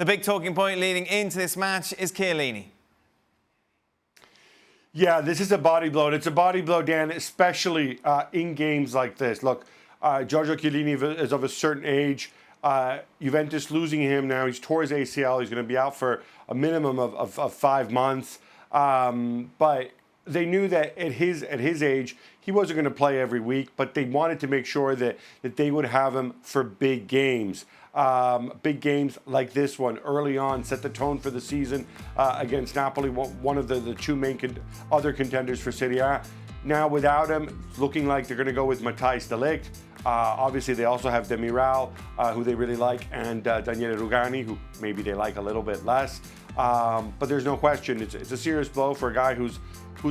The big talking point leading into this match is Chiellini. Yeah, this is a body blow. And it's a body blow, Dan, especially in games like this. Look, Giorgio Chiellini is of a certain age. Juventus losing him now. He's tore his ACL. He's going to be out for a minimum of 5 months. But they knew that at his age, he wasn't going to play every week, but they wanted to make sure that they would have him for big games. Big games like this one early on set the tone for the season against Napoli, one of the two main other contenders for Serie A. Now without him, it's looking like they're going to go with Matthijs de Ligt. Obviously, they also have Demiral, who they really like, and Daniele Rugani, who maybe they like a little bit less. But there's no question, it's a serious blow for a guy who's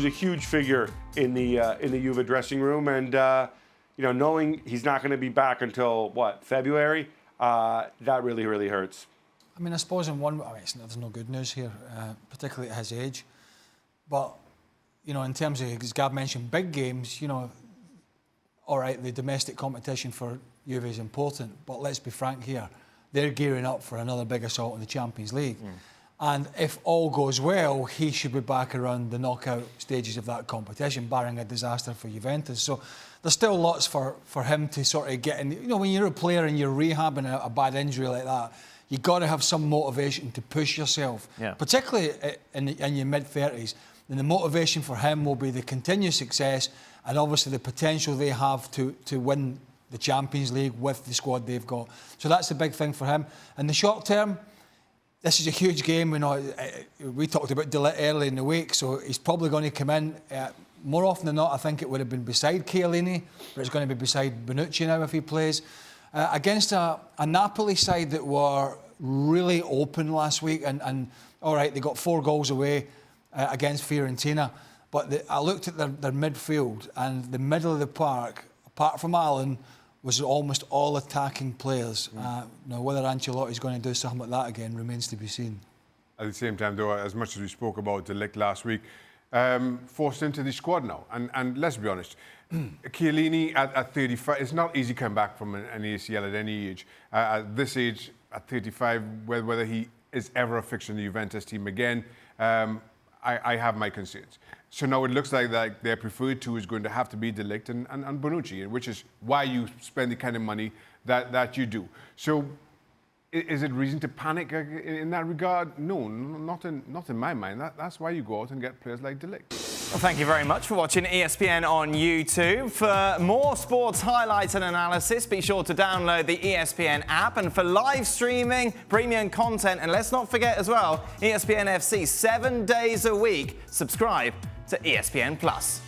a huge figure in the Juve dressing room, and knowing he's not going to be back until February, that really, really hurts. I mean, I suppose there's no good news here, particularly at his age. But in terms of, as Gav mentioned, big games, all right, the domestic competition for Juve is important, but let's be frank here, they're gearing up for another big assault in the Champions League. And if all goes well, he should be back around the knockout stages of that competition, barring a disaster for Juventus. So there's still lots for him to sort of get in. When you're a player and you're rehabbing a bad injury like that, you've got to have some motivation to push yourself, particularly in your mid-30s. And the motivation for him will be the continued success and obviously the potential they have to win the Champions League with the squad they've got. So that's the big thing for him. In the short term, this is a huge game. We talked about De Ligt early in the week, so he's probably going to come in. More often than not, I think it would have been beside Chiellini, but it's going to be beside Bonucci now if he plays. Against a Napoli side that were really open last week, and all right, they got 4 goals away against Fiorentina, but I looked at their midfield, and the middle of the park, apart from Allen, was almost all attacking players. Now, whether Ancelotti's going to do something like that again remains to be seen. At the same time, though, as much as we spoke about De Ligt last week, forced into the squad now. And let's be honest, Chiellini at 35, it's not easy coming back from an ACL at any age. At this age, at 35, whether he is ever a fixture in the Juventus team again, I have my concerns. So now it looks like their preferred two is going to have to be De Ligt and Bonucci, which is why you spend the kind of money that you do. So is it reason to panic in that regard? No, not in my mind. That's why you go out and get players like De Ligt. Well, thank you very much for watching ESPN on YouTube. For more sports highlights and analysis, be sure to download the ESPN app. And for live streaming, premium content, and let's not forget as well, ESPN FC 7 days a week. Subscribe to ESPN+.